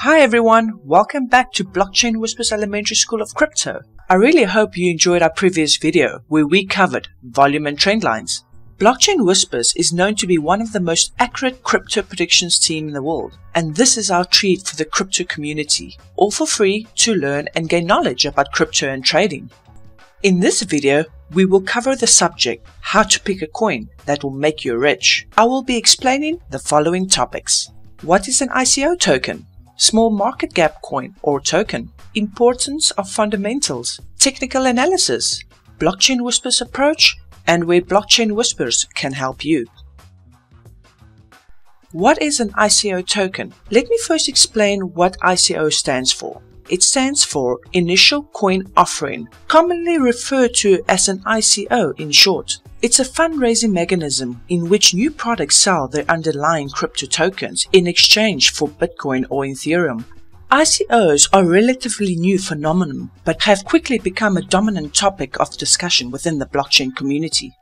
Hi everyone, welcome back to Blockchain Whispers Elementary School of Crypto. I really hope you enjoyed our previous video where we covered volume and trend lines. Blockchain Whispers is known to be one of the most accurate crypto predictions team in the world, and this is our treat for the crypto community, all for free to learn and gain knowledge about crypto and trading. In this video, we will cover the subject, how to pick a coin that will make you rich. I will be explaining the following topics. What is an ICO token? Small market cap coin or token, importance of fundamentals, technical analysis, Blockchain Whispers approach, and where Blockchain Whispers can help you. What is an ICO token? Let me first explain what ICO stands for. It stands for Initial Coin Offering, commonly referred to as an ICO in short. It's a fundraising mechanism in which new products sell their underlying crypto tokens in exchange for Bitcoin or Ethereum. ICOs are a relatively new phenomenon, but have quickly become a dominant topic of discussion within the blockchain community.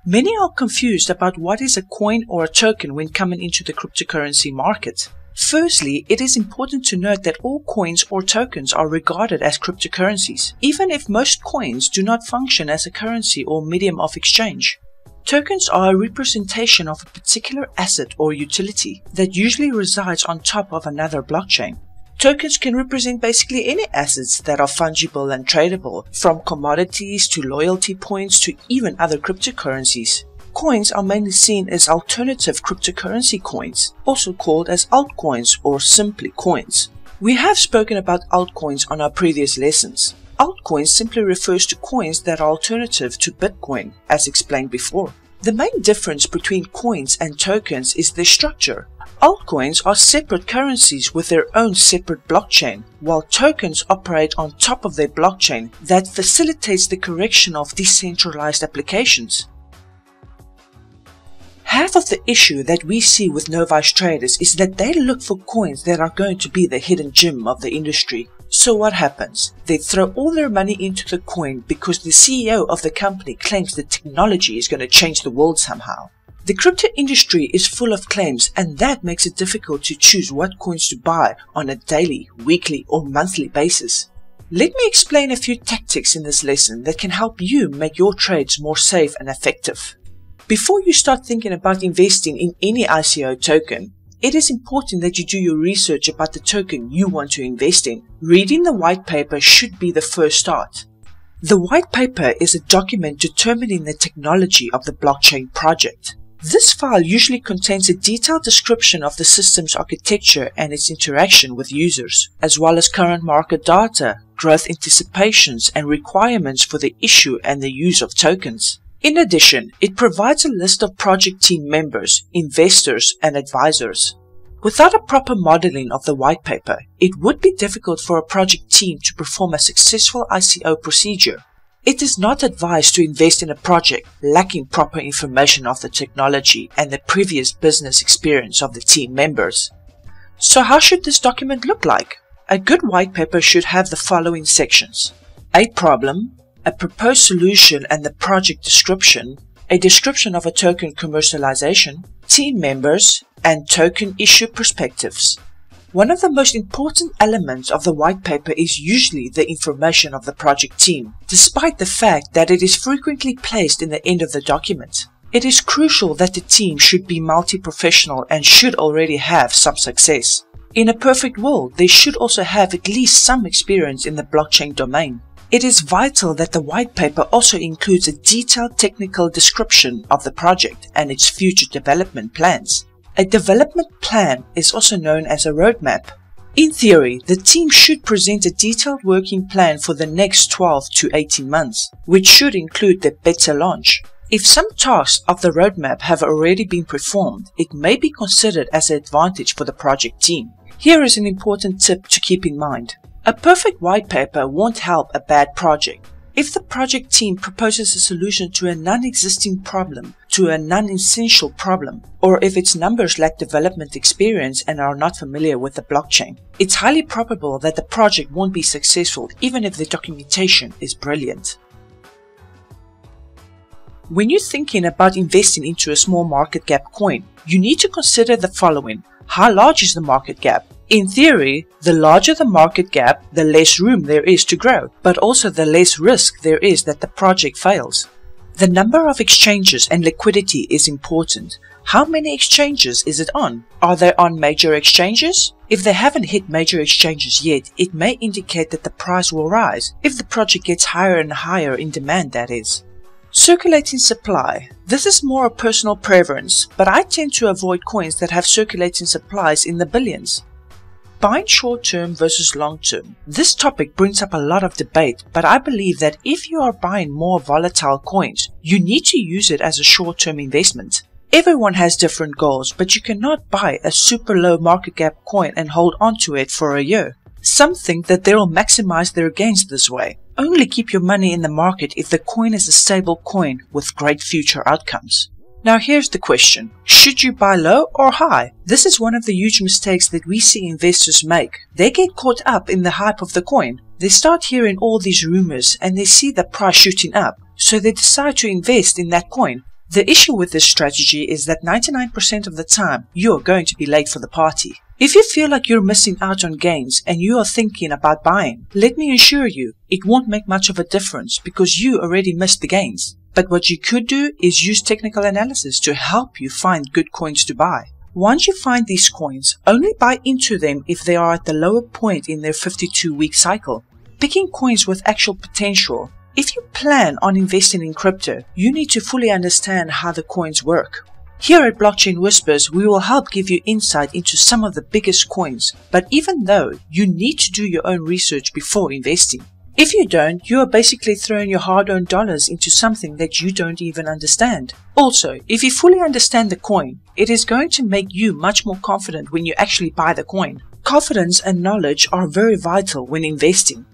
Many are confused about what is a coin or a token when coming into the cryptocurrency market. Firstly, it is important to note that all coins or tokens are regarded as cryptocurrencies, even if most coins do not function as a currency or medium of exchange. Tokens are a representation of a particular asset or utility that usually resides on top of another blockchain. Tokens can represent basically any assets that are fungible and tradable, from commodities to loyalty points to even other cryptocurrencies. Coins are mainly seen as alternative cryptocurrency coins, also called as altcoins or simply coins. We have spoken about altcoins on our previous lessons. Altcoins simply refers to coins that are alternative to Bitcoin, as explained before. The main difference between coins and tokens is their structure. Altcoins are separate currencies with their own separate blockchain, while tokens operate on top of their blockchain that facilitates the correction of decentralized applications. Half of the issue that we see with novice traders is that they look for coins that are going to be the hidden gem of the industry. So what happens? They throw all their money into the coin because the CEO of the company claims the technology is going to change the world somehow. The crypto industry is full of claims, and that makes it difficult to choose what coins to buy on a daily, weekly or monthly basis. Let me explain a few tactics in this lesson that can help you make your trades more safe and effective. Before you start thinking about investing in any ICO token, it is important that you do your research about the token you want to invest in. Reading the white paper should be the first start. The white paper is a document determining the technology of the blockchain project. This file usually contains a detailed description of the system's architecture and its interaction with users, as well as current market data, growth anticipations, and requirements for the issue and the use of tokens. In addition, it provides a list of project team members, investors, and advisors. Without a proper modeling of the white paper, it would be difficult for a project team to perform a successful ICO procedure. It is not advised to invest in a project lacking proper information of the technology and the previous business experience of the team members. So how should this document look like? A good white paper should have the following sections: a problem, a proposed solution and the project description, a description of a token commercialization, team members, and token issue perspectives. One of the most important elements of the white paper is usually the information of the project team, despite the fact that it is frequently placed in the end of the document. It is crucial that the team should be multi-professional and should already have some success. In a perfect world, they should also have at least some experience in the blockchain domain. It is vital that the white paper also includes a detailed technical description of the project and its future development plans. A development plan is also known as a roadmap. In theory, the team should present a detailed working plan for the next 12 to 18 months, which should include the beta launch. If some tasks of the roadmap have already been performed, it may be considered as an advantage for the project team. Here is an important tip to keep in mind. A perfect white paper won't help a bad project. If the project team proposes a solution to a non-existing problem, to a non-essential problem, or if its members lack development experience and are not familiar with the blockchain, it's highly probable that the project won't be successful even if the documentation is brilliant. When you're thinking about investing into a small market cap coin, you need to consider the following. How large is the market cap? In theory, the larger the market gap, the less room there is to grow, but also the less risk there is that the project fails. The number of exchanges and liquidity is important. How many exchanges is it on? Are they on major exchanges? If they haven't hit major exchanges yet, it may indicate that the price will rise, if the project gets higher and higher in demand, that is. Circulating supply. This is more a personal preference, but I tend to avoid coins that have circulating supplies in the billions. Buying short-term versus long-term. This topic brings up a lot of debate, but I believe that if you are buying more volatile coins, you need to use it as a short-term investment. Everyone has different goals, but you cannot buy a super low market cap coin and hold on to it for a year. Some think that they will maximize their gains this way. Only keep your money in the market if the coin is a stable coin with great future outcomes. Now here's the question, should you buy low or high? This is one of the huge mistakes that we see investors make. They get caught up in the hype of the coin. They start hearing all these rumors and they see the price shooting up, so they decide to invest in that coin. The issue with this strategy is that 99% of the time, you're going to be late for the party. If you feel like you're missing out on gains and you are thinking about buying, let me assure you, it won't make much of a difference because you already missed the gains. But what you could do is use technical analysis to help you find good coins to buy. Once you find these coins, only buy into them if they are at the lower point in their 52-week cycle. Picking coins with actual potential. If you plan on investing in crypto, you need to fully understand how the coins work. Here at Blockchain Whispers, we will help give you insight into some of the biggest coins, but even though, you need to do your own research before investing. If you don't, you are basically throwing your hard-earned dollars into something that you don't even understand. Also, if you fully understand the coin, it is going to make you much more confident when you actually buy the coin. Confidence and knowledge are very vital when investing.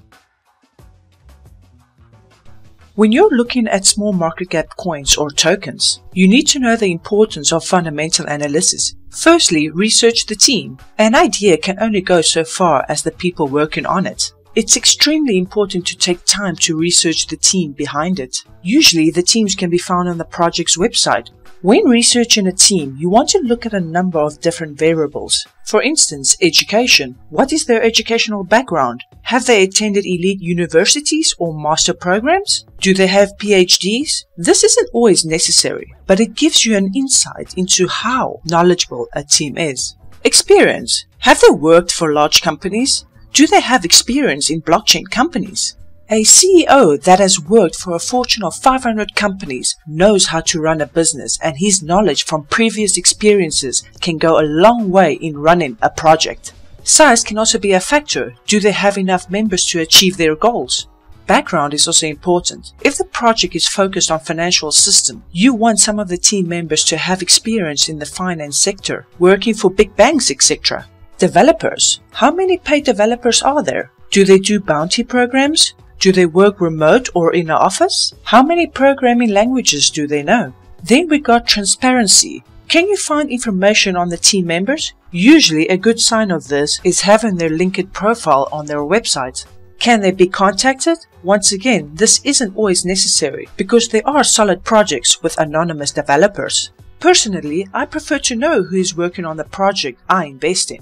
When you're looking at small market cap coins or tokens, you need to know the importance of fundamental analysis. Firstly, research the team. An idea can only go so far as the people working on it. It's extremely important to take time to research the team behind it. Usually, the teams can be found on the project's website. When researching a team, you want to look at a number of different variables. For instance, education. What is their educational background? Have they attended elite universities or master programs? Do they have PhDs? This isn't always necessary, but it gives you an insight into how knowledgeable a team is. Experience. Have they worked for large companies? Do they have experience in blockchain companies? A CEO that has worked for a fortune of 500 companies knows how to run a business, and his knowledge from previous experiences can go a long way in running a project. Size can also be a factor. Do they have enough members to achieve their goals? Background is also important. If the project is focused on financial system, you want some of the team members to have experience in the finance sector, working for big banks, etc. Developers. How many paid developers are there? Do they do bounty programs? Do they work remote or in an office? How many programming languages do they know? Then we got transparency. Can you find information on the team members? Usually a good sign of this is having their LinkedIn profile on their website. Can they be contacted? Once again, this isn't always necessary because there are solid projects with anonymous developers. Personally, I prefer to know who is working on the project I invest in.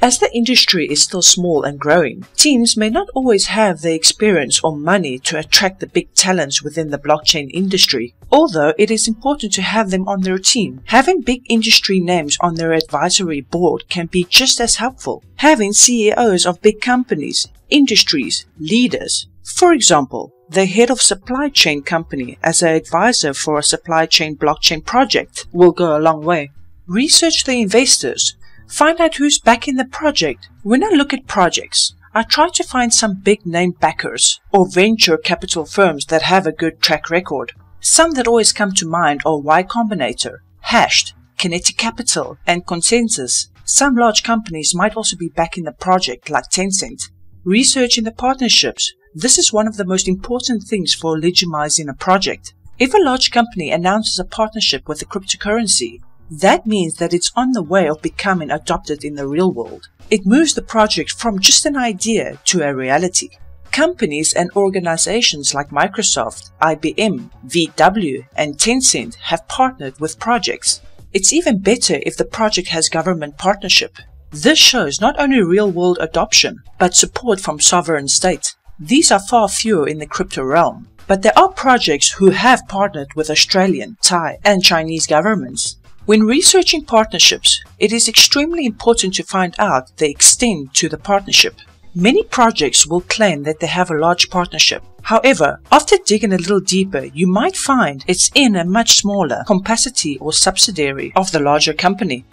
As the industry is still small and growing, teams may not always have the experience or money to attract the big talents within the blockchain industry. Although it is important to have them on their team, having big industry names on their advisory board can be just as helpful. Having CEOs of big companies, industries, leaders. For example, the head of supply chain company as an advisor for a supply chain blockchain project will go a long way. Research the investors. Find out who's backing the project. When I look at projects, I try to find some big name backers or venture capital firms that have a good track record. Some that always come to mind are Y Combinator, Hashed, Kinetic Capital, and Consensus. Some large companies might also be backing the project like Tencent. Researching the partnerships. This is one of the most important things for legitimizing a project. If a large company announces a partnership with a cryptocurrency, that means that it's on the way of becoming adopted in the real world. It moves the project from just an idea to a reality. Companies and organizations like Microsoft, IBM, VW, and Tencent have partnered with projects. It's even better if the project has government partnership. This shows not only real-world adoption, but support from sovereign states. These are far fewer in the crypto realm, but there are projects who have partnered with Australian, Thai, and Chinese governments. When researching partnerships, it is extremely important to find out the extent to the partnership. Many projects will claim that they have a large partnership. However, after digging a little deeper, you might find it's in a much smaller capacity or subsidiary of the larger company.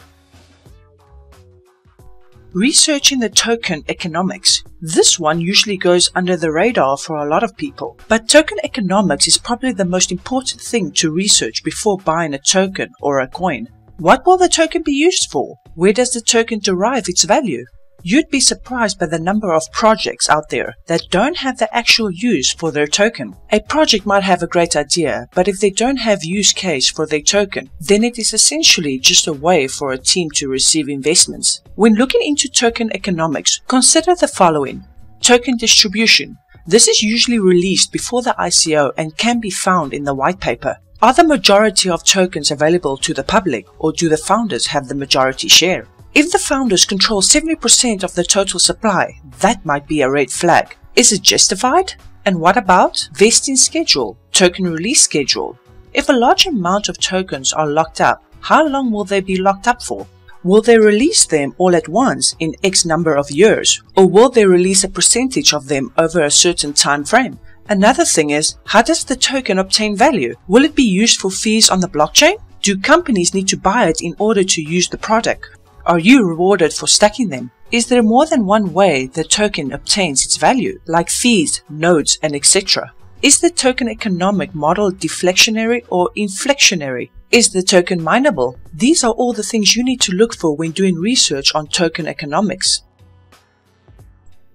Researching the token economics. This one usually goes under the radar for a lot of people, but token economics is probably the most important thing to research before buying a token or a coin. What will the token be used for? Where does the token derive its value? You'd be surprised by the number of projects out there that don't have the actual use for their token. A project might have a great idea, but if they don't have use case for their token, then it is essentially just a way for a team to receive investments. When looking into token economics, consider the following. Token distribution. This is usually released before the ICO and can be found in the white paper. Are the majority of tokens available to the public, or do the founders have the majority share? If the founders control 70% of the total supply, that might be a red flag. Is it justified? And what about vesting schedule, token release schedule? If a large amount of tokens are locked up, how long will they be locked up for? Will they release them all at once in X number of years, or will they release a percentage of them over a certain time frame? Another thing is, how does the token obtain value? Will it be used for fees on the blockchain? Do companies need to buy it in order to use the product? Are you rewarded for stacking them? Is there more than one way the token obtains its value, like fees, nodes, and etc.? Is the token economic model deflationary or inflationary? Is the token mineable? These are all the things you need to look for when doing research on token economics.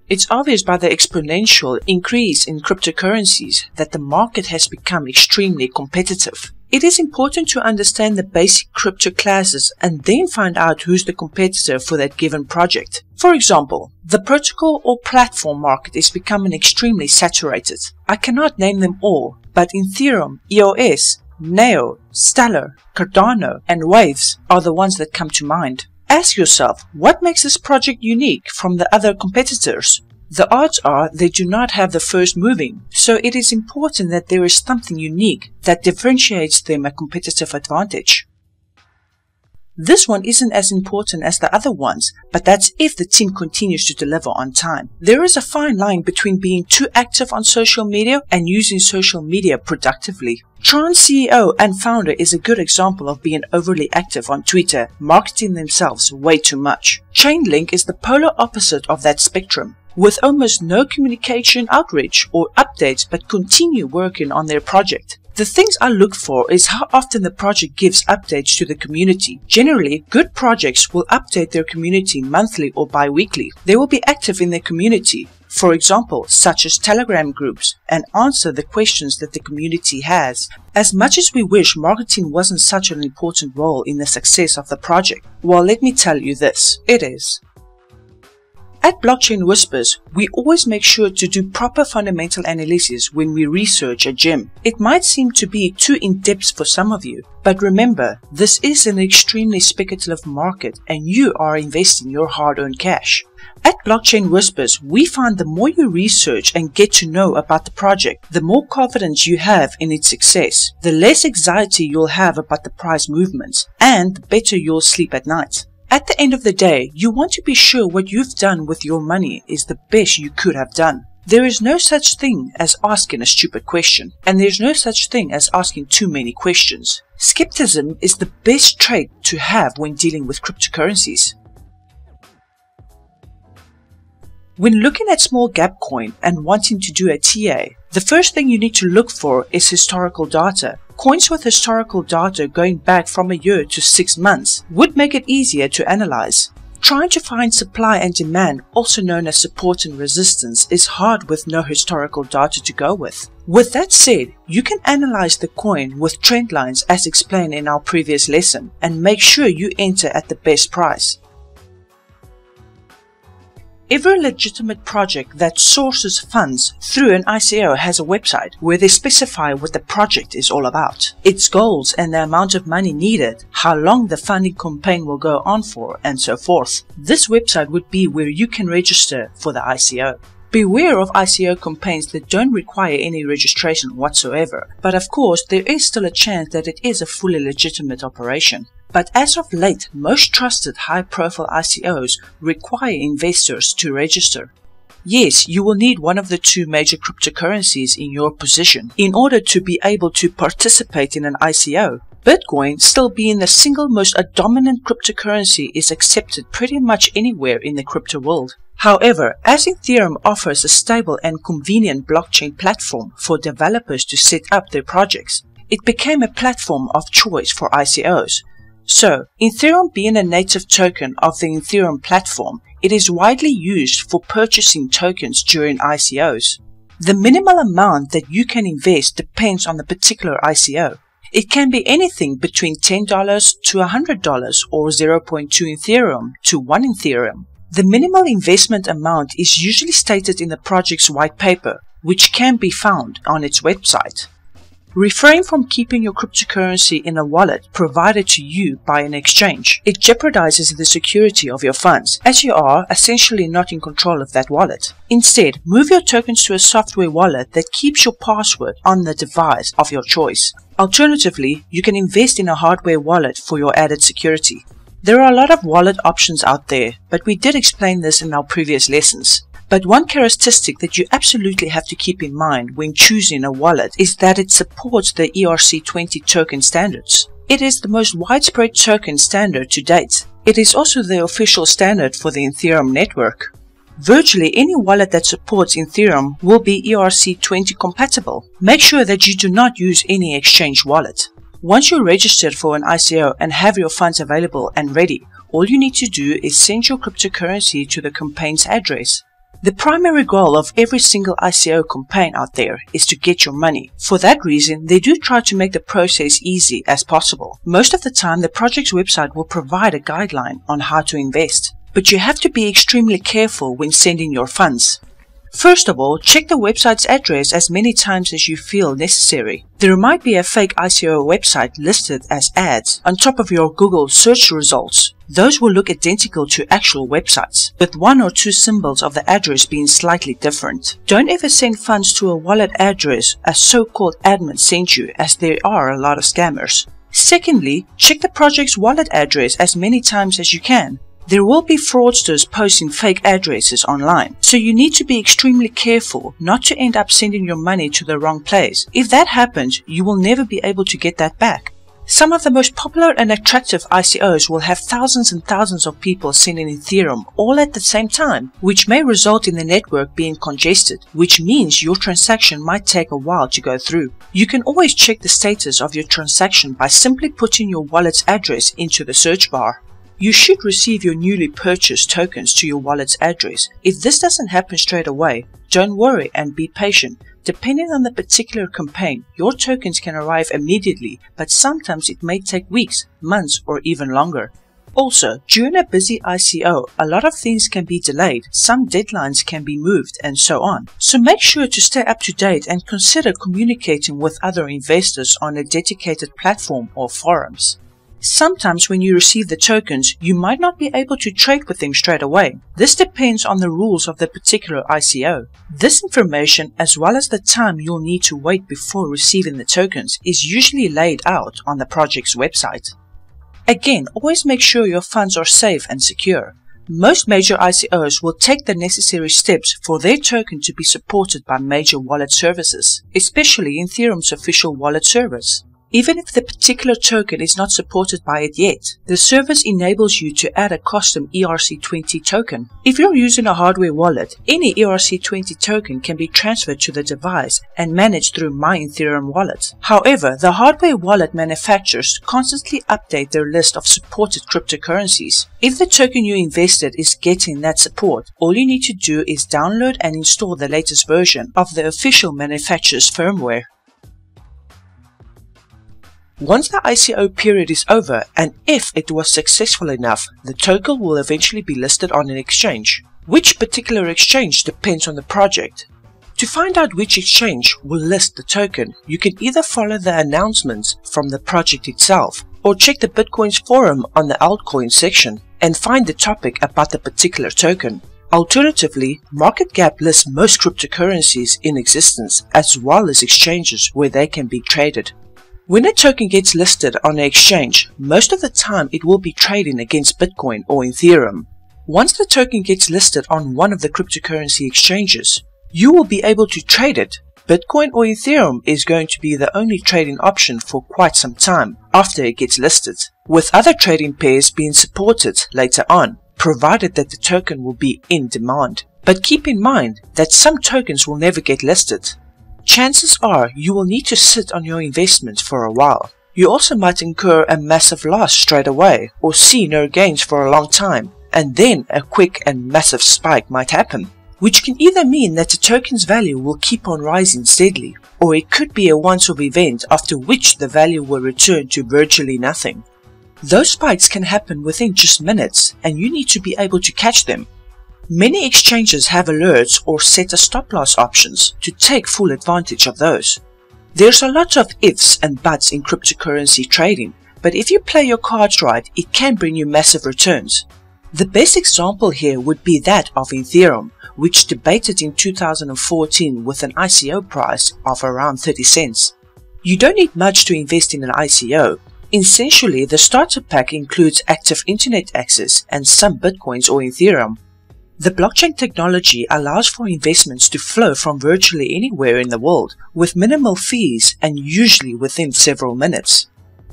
It's obvious by the exponential increase in cryptocurrencies that the market has become extremely competitive. It is important to understand the basic crypto classes and then find out who's the competitor for that given project. For example, the protocol or platform market is becoming extremely saturated. I cannot name them all, but Ethereum, EOS, Neo, Stellar, Cardano, and Waves are the ones that come to mind. Ask yourself, what makes this project unique from the other competitors? The odds are they do not have the first moving, so it is important that there is something unique that differentiates them a competitive advantage. This one isn't as important as the other ones, but that's if the team continues to deliver on time. There is a fine line between being too active on social media and using social media productively. Tron's CEO and founder is a good example of being overly active on Twitter, marketing themselves way too much. Chainlink is the polar opposite of that spectrum, with almost no communication outreach or updates but continue working on their project. The things I look for is how often the project gives updates to the community. Generally, good projects will update their community monthly or bi-weekly. They will be active in their community, for example, such as Telegram groups, and answer the questions that the community has. As much as we wish marketing wasn't such an important role in the success of the project, well, let me tell you this, it is. At Blockchain Whispers, we always make sure to do proper fundamental analysis when we research a gem. It might seem to be too in-depth for some of you, but remember, this is an extremely speculative market and you are investing your hard-earned cash. At Blockchain Whispers, we find the more you research and get to know about the project, the more confidence you have in its success, the less anxiety you'll have about the price movements, and the better you'll sleep at night. At the end of the day, you want to be sure what you've done with your money is the best you could have done. There is no such thing as asking a stupid question, and there's no such thing as asking too many questions. Skepticism is the best trait to have when dealing with cryptocurrencies. When looking at small cap coin and wanting to do a TA, the first thing you need to look for is historical data. Coins with historical data going back from a year to 6 months would make it easier to analyze. Trying to find supply and demand, also known as support and resistance, is hard with no historical data to go with. With that said, you can analyze the coin with trend lines as explained in our previous lesson and make sure you enter at the best price. Every legitimate project that sources funds through an ICO has a website where they specify what the project is all about, its goals and the amount of money needed, how long the funding campaign will go on for, and so forth. This website would be where you can register for the ICO. Beware of ICO campaigns that don't require any registration whatsoever, but of course there is still a chance that it is a fully legitimate operation. But as of late, most trusted high-profile ICOs require investors to register. Yes, you will need one of the two major cryptocurrencies in your position in order to be able to participate in an ICO. Bitcoin, still being the single most dominant cryptocurrency, is accepted pretty much anywhere in the crypto world. However, as Ethereum offers a stable and convenient blockchain platform for developers to set up their projects, it became a platform of choice for ICOs. So, Ethereum being a native token of the Ethereum platform, it is widely used for purchasing tokens during ICOs. The minimal amount that you can invest depends on the particular ICO. It can be anything between $10 to $100 or 0.2 Ethereum to 1 Ethereum. The minimal investment amount is usually stated in the project's white paper, which can be found on its website. Refrain from keeping your cryptocurrency in a wallet provided to you by an exchange. It jeopardizes the security of your funds, as you are essentially not in control of that wallet. Instead, move your tokens to a software wallet that keeps your password on the device of your choice. Alternatively, you can invest in a hardware wallet for your added security. There are a lot of wallet options out there, but we did explain this in our previous lessons. But one characteristic that you absolutely have to keep in mind when choosing a wallet is that it supports the ERC20 token standards. It is the most widespread token standard to date. It is also the official standard for the Ethereum network. Virtually any wallet that supports Ethereum will be ERC20 compatible. Make sure that you do not use any exchange wallet. Once you're registered for an ICO and have your funds available and ready, all you need to do is send your cryptocurrency to the campaign's address. The primary goal of every single ICO campaign out there is to get your money. For that reason, they do try to make the process easy as possible. Most of the time, the project's website will provide a guideline on how to invest, but you have to be extremely careful when sending your funds. First of all, check the website's address as many times as you feel necessary. There might be a fake ICO website listed as ads on top of your Google search results. Those will look identical to actual websites, with one or two symbols of the address being slightly different. Don't ever send funds to a wallet address a so-called admin sent you, as there are a lot of scammers. Secondly, check the project's wallet address as many times as you can. There will be fraudsters posting fake addresses online, so you need to be extremely careful not to end up sending your money to the wrong place. If that happens, you will never be able to get that back. Some of the most popular and attractive ICOs will have thousands and thousands of people sending Ethereum all at the same time, which may result in the network being congested, which means your transaction might take a while to go through. You can always check the status of your transaction by simply putting your wallet's address into the search bar. You should receive your newly purchased tokens to your wallet's address. If this doesn't happen straight away, don't worry and be patient. Depending on the particular campaign, your tokens can arrive immediately, but sometimes it may take weeks, months, or even longer. Also, during a busy ICO, a lot of things can be delayed, some deadlines can be moved, and so on. So make sure to stay up to date and consider communicating with other investors on a dedicated platform or forums. Sometimes when you receive the tokens, you might not be able to trade with them straight away. This depends on the rules of the particular ICO. This information, as well as the time you'll need to wait before receiving the tokens, is usually laid out on the project's website. Again, always make sure your funds are safe and secure. Most major ICOs will take the necessary steps for their token to be supported by major wallet services, especially Ethereum's official wallet service. Even if the particular token is not supported by it yet, the service enables you to add a custom ERC20 token. If you're using a hardware wallet, any ERC20 token can be transferred to the device and managed through My Ethereum Wallet. However, the hardware wallet manufacturers constantly update their list of supported cryptocurrencies. If the token you invested is getting that support, all you need to do is download and install the latest version of the official manufacturer's firmware. Once the ICO period is over, and if it was successful enough, the token will eventually be listed on an exchange. Which particular exchange depends on the project. To find out which exchange will list the token, you can either follow the announcements from the project itself or check the Bitcoin's forum on the altcoins section and find the topic about the particular token. Alternatively, MarketGap lists most cryptocurrencies in existence as well as exchanges where they can be traded. When a token gets listed on an exchange, most of the time it will be trading against Bitcoin or Ethereum. Once the token gets listed on one of the cryptocurrency exchanges, you will be able to trade it. Bitcoin or Ethereum is going to be the only trading option for quite some time after it gets listed, with other trading pairs being supported later on, provided that the token will be in demand. But keep in mind that some tokens will never get listed. Chances are you will need to sit on your investment for a while. You also might incur a massive loss straight away or see no gains for a long time, and then a quick and massive spike might happen, which can either mean that the token's value will keep on rising steadily, or it could be a once-off event after which the value will return to virtually nothing. Those spikes can happen within just minutes, and you need to be able to catch them. Many exchanges have alerts or set a stop-loss options to take full advantage of those. There's a lot of ifs and buts in cryptocurrency trading, but if you play your cards right, it can bring you massive returns. The best example here would be that of Ethereum, which debated in 2014 with an ICO price of around 30 cents. You don't need much to invest in an ICO. Essentially, the starter pack includes active internet access and some Bitcoins or Ethereum. The blockchain technology allows for investments to flow from virtually anywhere in the world with minimal fees and usually within several minutes.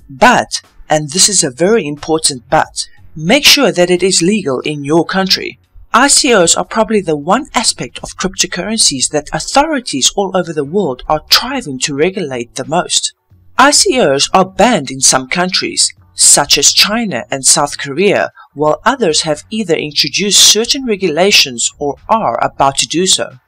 But, and this is a very important but, make sure that it is legal in your country. ICOs are probably the one aspect of cryptocurrencies that authorities all over the world are striving to regulate the most. ICOs are banned in some countries, such as China and South Korea, while others have either introduced certain regulations or are about to do so.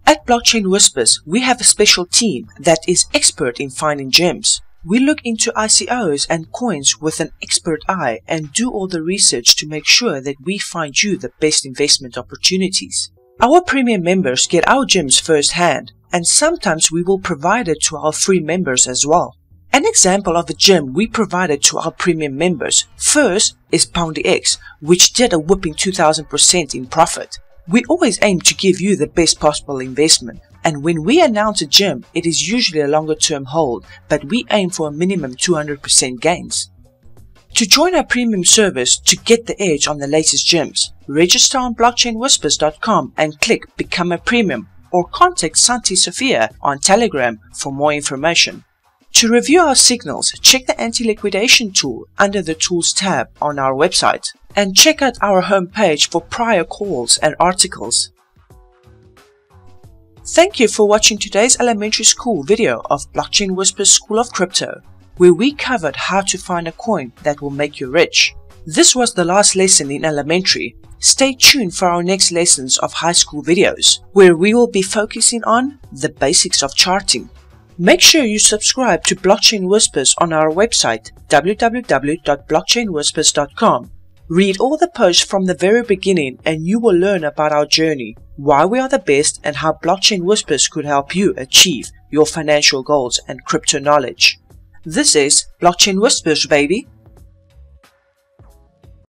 At Blockchain Whispers, we have a special team that is expert in finding gems. We look into ICOs and coins with an expert eye and do all the research to make sure that we find you the best investment opportunities. Our premium members get our gems firsthand, and sometimes we will provide it to our free members as well. An example of a gem we provided to our premium members first is PoundyX, which did a whopping 2000% in profit. We always aim to give you the best possible investment, and when we announce a gem, it is usually a longer term hold, but we aim for a minimum 200% gains. To join our premium service to get the edge on the latest gems, register on blockchainwhispers.com and click Become a Premium, or contact Santi Sophia on Telegram for more information. To review our signals, check the anti-liquidation tool under the Tools tab on our website, and check out our homepage for prior calls and articles. Thank you for watching today's elementary school video of Blockchain Whispers School of Crypto, where we covered how to find a coin that will make you rich. This was the last lesson in elementary. Stay tuned for our next lessons of high school videos, where we will be focusing on the basics of charting. Make sure you subscribe to Blockchain Whispers on our website www.blockchainwhispers.com. Read all the posts from the very beginning and you will learn about our journey, why we are the best, and how Blockchain Whispers could help you achieve your financial goals and crypto knowledge. This is Blockchain Whispers, baby!